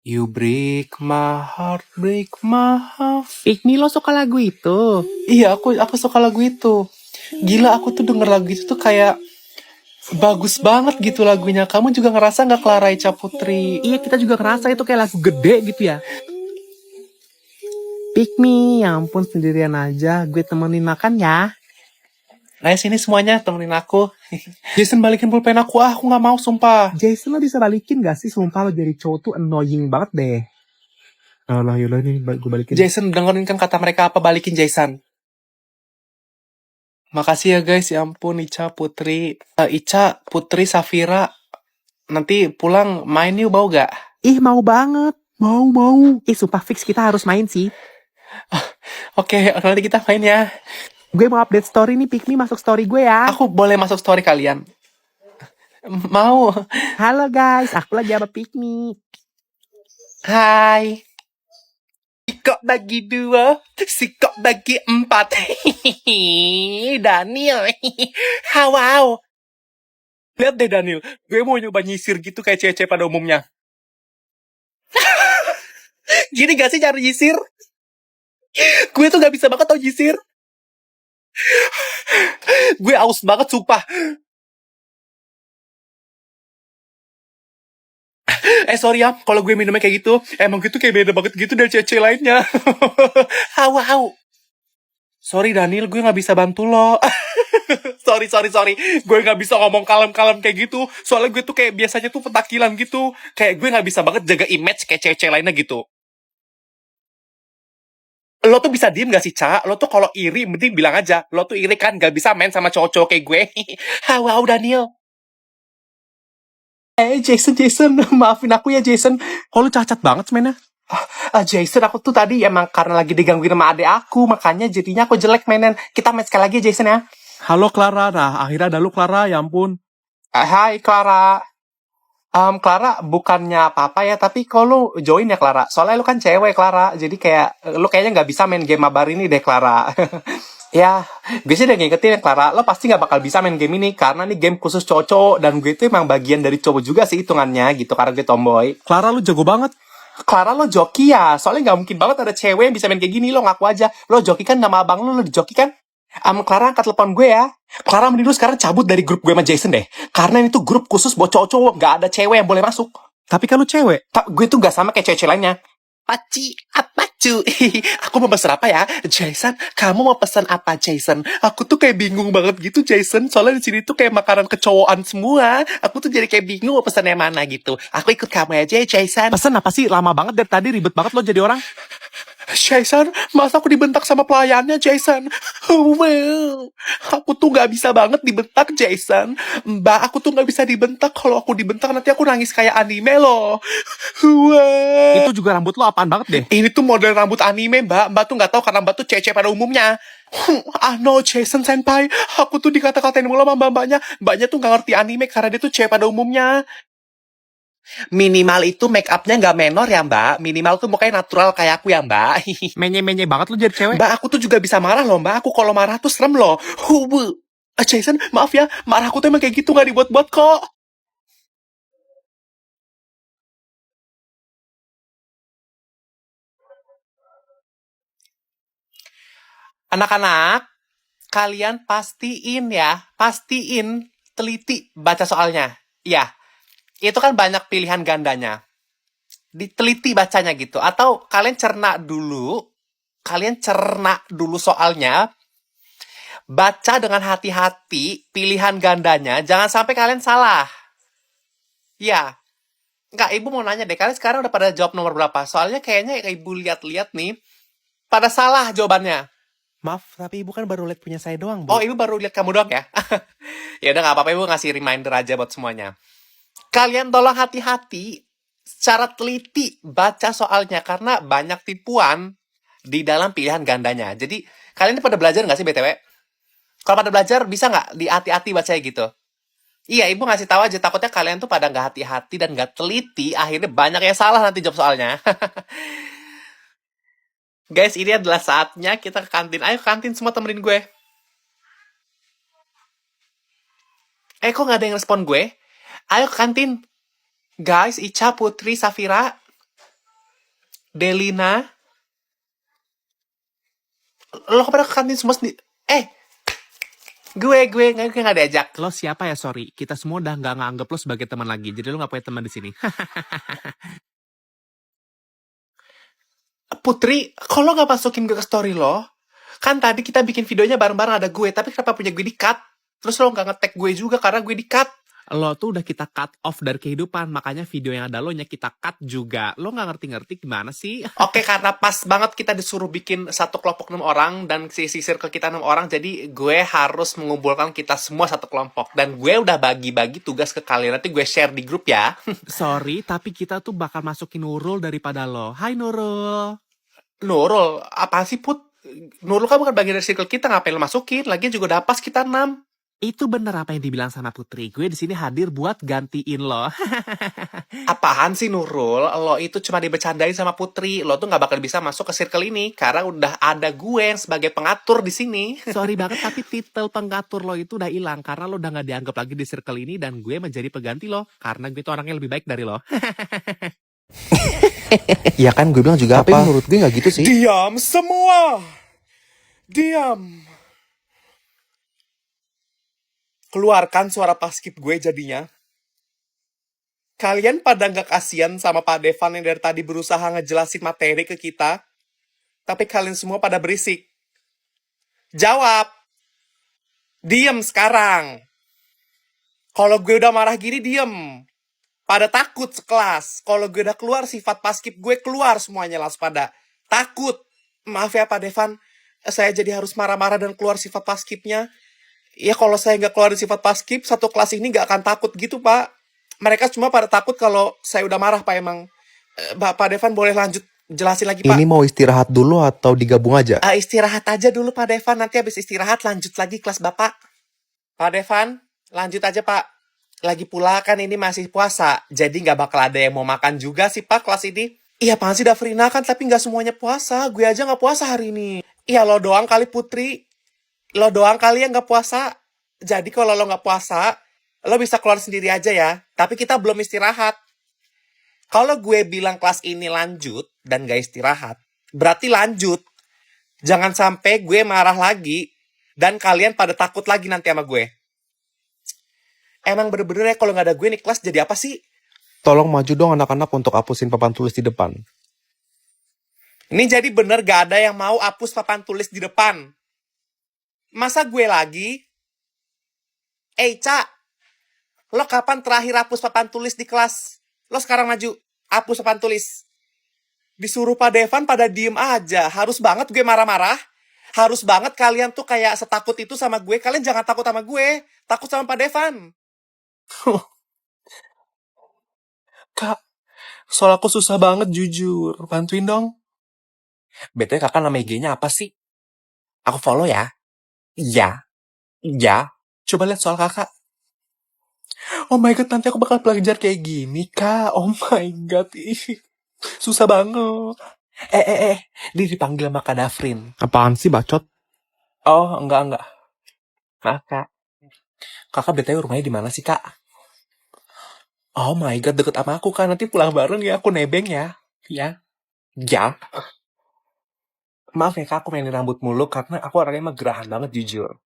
You break my heart, break my heart. Pikmi, lo suka lagu itu? Iya, aku suka lagu itu. Gila, aku tuh denger lagu itu tuh kayak bagus banget gitu lagunya. Kamu juga ngerasa nggak, Clara Ica Putri? Iya, kita juga ngerasa itu kayak lagu gede gitu ya. Pikmi, ya ampun sendirian aja. Gue temenin makan ya. Ayo sini semuanya, temenin aku. Jason, balikin pulpen aku. Aku nggak mau, sumpah. Jason, lo bisa balikin gak sih? Sumpah lo jadi cowok tuh annoying banget deh. Alah, yaudah nih, gue balikin. Jason, dengerin kan kata mereka apa, balikin Jason. Makasih ya guys, ya ampun Ica Putri. Ica Putri Safira. Nanti pulang main yuk, bau gak? Ih, mau banget. Mau. Ih, sumpah fix kita harus main sih. Oke, nanti kita main ya. Gue mau update story nih, Pikmi masuk story gue ya. Aku boleh masuk story kalian? Mau. Halo guys, aku lagi sama Pikmi. Hai. Sikok bagi 2, sikok bagi 4. Daniel. Wow. Lihat deh Daniel, gue mau nyoba nyisir gitu kayak cewek-cewek pada umumnya. Gini gak sih cara nyisir? Gue tuh gak bisa banget tau nyisir. Gue aus banget sumpah. Sorry ya, kalau gue minumnya kayak gitu, emang gitu kayak beda banget gitu dari cewek-cewek lainnya. Wow. Sorry Daniel, gue gak bisa bantu lo. sorry. Gue gak bisa ngomong kalem-kalem kayak gitu. Soalnya gue tuh kayak biasanya tuh pentakilan gitu. Kayak gue gak bisa banget jaga image kayak cewek-cewek lainnya gitu. Lo tuh bisa diem gak sih, Ca? Lo tuh kalau iri, mending bilang aja. Lo tuh iri kan gak bisa main sama cowok-cowok kayak gue. Wow, Daniel. Jason, maafin aku ya, Jason. Kok lu cacat banget mainnya? Jason, aku tuh tadi emang karena lagi digangguin sama adek aku, makanya jadinya aku jelek mainin. Kita main sekali lagi, Jason ya. Halo Clara, nah akhirnya ada lu Clara, ya ampun. Hai, Clara. Clara, bukannya apa-apa ya, tapi kok lu join ya, Clara? Soalnya lu kan cewek, Clara. Jadi kayak, lu kayaknya nggak bisa main game mabar ini deh, Clara. Ya, gue sih udah ngingetin ya, Clara. Lo pasti nggak bakal bisa main game ini, karena ini game khusus cowok-cowok. Dan gue itu emang bagian dari cowok juga sih hitungannya, gitu, karena gue tomboy. Clara, lu jago banget. Clara, lo joki ya? Soalnya nggak mungkin banget ada cewek yang bisa main kayak gini, lo ngaku aja. Lo joki kan nama abang lo dijoki kan? Clara, angkat telepon gue ya. Clara, mending lu sekarang cabut dari grup gue sama Jason deh. Karena ini tuh grup khusus buat cowok-cowok. Nggak ada cewek yang boleh masuk. Tapi kan lu cewek. Gue tuh nggak sama kayak cewek-cewek lainnya. Paci, apa cu? Aku mau pesan apa ya? Jason, kamu mau pesan apa, Jason? Aku tuh kayak bingung banget gitu, Jason. Soalnya di sini tuh kayak makanan kecowokan semua. Aku tuh jadi kayak bingung mau pesan yang mana gitu. Aku ikut kamu aja ya, Jason. Pesan apa sih? Lama banget dari tadi, ribet banget lo jadi orang. Jason, masa aku dibentak sama pelayannya, Jason? Well, aku tuh gak bisa banget dibentak, Jason. Mbak, aku tuh gak bisa dibentak. Kalau aku dibentak, nanti aku nangis kayak anime loh. Wah. Itu juga rambut lo apaan banget deh. Ini tuh model rambut anime, Mbak. Mbak tuh gak tahu karena Mbak tuh cewek pada umumnya. No, Jason Senpai. Aku tuh dikata-katain mulu sama mbak-mbaknya. Mbaknya tuh gak ngerti anime karena dia tuh cewek pada umumnya. Minimal itu make upnya nggak menor ya, Mbak. Minimal tuh mukanya natural kayak aku ya, Mbak. Menye-menye banget lo jadi cewek. Mbak, aku tuh juga bisa marah loh, Mbak. Aku kalau marah tuh serem loh. Jason, maaf ya. Marah aku tuh emang kayak gitu, nggak dibuat-buat kok. Anak-anak, kalian pastiin ya. Pastiin, teliti baca soalnya. Ya, itu kan banyak pilihan gandanya. Diteliti bacanya gitu. Atau kalian cerna dulu. Kalian cerna dulu soalnya. Baca dengan hati-hati pilihan gandanya. Jangan sampai kalian salah. Ya. Enggak, Ibu mau nanya deh. Kalian sekarang udah pada jawab nomor berapa? Soalnya kayaknya Ibu lihat-lihat nih. Pada salah jawabannya. Maaf, tapi ibu kan baru lihat punya saya doang, Bu. Oh, Ibu baru lihat kamu doang ya? Ya udah nggak apa-apa, Ibu ngasih reminder aja buat semuanya. Kalian tolong hati-hati. Secara teliti baca soalnya. Karena banyak tipuan di dalam pilihan gandanya. Jadi, kalian ini pada belajar nggak sih, BTW? Kalau pada belajar, bisa nggak di-hati-hati bacanya gitu? Iya, Ibu ngasih tahu aja. Takutnya kalian tuh pada nggak hati-hati dan nggak teliti. Akhirnya banyak yang salah nanti jawab soalnya. Guys, ini adalah saatnya kita ke kantin. Ayo ke kantin semua, temenin gue. Kok nggak ada yang respon gue? Ayo ke kantin. Guys, Ica, Putri, Safira. Delina, lo kepada ke kantin semua sendiri. Gue nggak diajak. Lo siapa ya? Sorry, kita semua udah nggak nganggep lo sebagai teman lagi. Jadi lo nggak punya teman di sini. Putri, kalau nggak masukin gue ke story lo, kan tadi kita bikin videonya bareng-bareng ada gue, tapi kenapa punya gue di-cut? Terus lo nggak nge-tag gue juga karena gue di-cut. Lo tuh udah kita cut off dari kehidupan, makanya video yang ada lo nya kita cut juga. Lo nggak ngerti-ngerti gimana sih? Oke, karena pas banget kita disuruh bikin satu kelompok 6 orang dan si circle kita 6 orang, jadi gue harus mengumpulkan kita semua satu kelompok. Dan gue udah bagi-bagi tugas ke kalian, nanti gue share di grup ya. Sorry, tapi kita tuh bakal masukin Nurul daripada lo. Hai Nurul. Nurul, apa sih Put? Nurul kan bukan bagian dari circle kita, ngapain lo masukin? Lagian juga udah pas kita 6. Itu bener apa yang dibilang sama Putri. Gue di sini hadir buat gantiin lo. Apaan sih Nurul? Lo itu cuma dibecandain sama Putri. Lo tuh nggak bakal bisa masuk ke circle ini karena udah ada gue yang sebagai pengatur di sini. Sorry banget, tapi titel pengatur lo itu udah hilang karena lo udah nggak dianggap lagi di circle ini dan gue menjadi pengganti lo karena gue tuh orangnya lebih baik dari lo. Ya kan gue bilang juga tapi menurut gue gak gitu sih. Diam semua! Diam! Keluarkan suara paskib gue jadinya. Kalian pada nggak kasihan sama Pak Devan yang dari tadi berusaha ngejelasin materi ke kita? Tapi kalian semua pada berisik. Jawab! Diem sekarang! Kalau gue udah marah gini, diem. Pada takut sekelas. Kalau gue udah keluar sifat paskib gue keluar semuanya langsung pada takut. Maaf ya Pak Devan, saya jadi harus marah-marah dan keluar sifat paskibnya. Ya kalau saya nggak keluarin sifat paskib, satu kelas ini nggak akan takut gitu Pak. Mereka cuma pada takut kalau saya udah marah Pak emang. Pak Devan boleh lanjut jelasin lagi Pak. Ini mau istirahat dulu atau digabung aja? Istirahat aja dulu Pak Devan, nanti habis istirahat lanjut lagi kelas Bapak. Pak Devan, lanjut aja Pak. Lagi pula kan ini masih puasa, jadi nggak bakal ada yang mau makan juga sih Pak kelas ini. Iya apaan sih Dafrina kan, tapi nggak semuanya puasa. Gue aja nggak puasa hari ini. Iya lo doang kali Putri. Lo doang kali yang nggak puasa. Jadi kalau lo nggak puasa, lo bisa keluar sendiri aja ya. Tapi kita belum istirahat. Kalau gue bilang kelas ini lanjut dan gak istirahat, berarti lanjut. Jangan sampai gue marah lagi dan kalian pada takut lagi nanti sama gue. Emang bener-bener ya kalau nggak ada gue nih kelas jadi apa sih? Tolong maju dong anak-anak untuk hapusin papan tulis di depan. Ini jadi bener gak ada yang mau hapus papan tulis di depan. Masa gue lagi? Ca, lo kapan terakhir hapus papan tulis di kelas? Lo sekarang maju, hapus papan tulis. Disuruh Pak Devan pada diem aja. Harus banget gue marah-marah. Harus banget kalian tuh kayak setakut itu sama gue. Kalian jangan takut sama gue. Takut sama Pak Devan. Kak, soal aku susah banget jujur. Bantuin dong. BTW kakak nama IG-nya apa sih? Aku follow ya. Iya. Iya. Coba lihat soal kakak. Oh my god, nanti aku bakal belajar kayak gini, Kak. Oh my god. Ih, susah banget. Dia dipanggil sama Kak Dafrin. Apaan sih bacot? Oh, enggak. Maaf, Kak. Kakak BTW rumahnya di mana sih, Kak? Oh my god, deket sama aku, Kak. Nanti pulang bareng ya, aku nebeng ya. Ya. Ya. Maaf ya, Kak, aku mainin rambut mulu karena aku orangnya emang gerahan banget, jujur.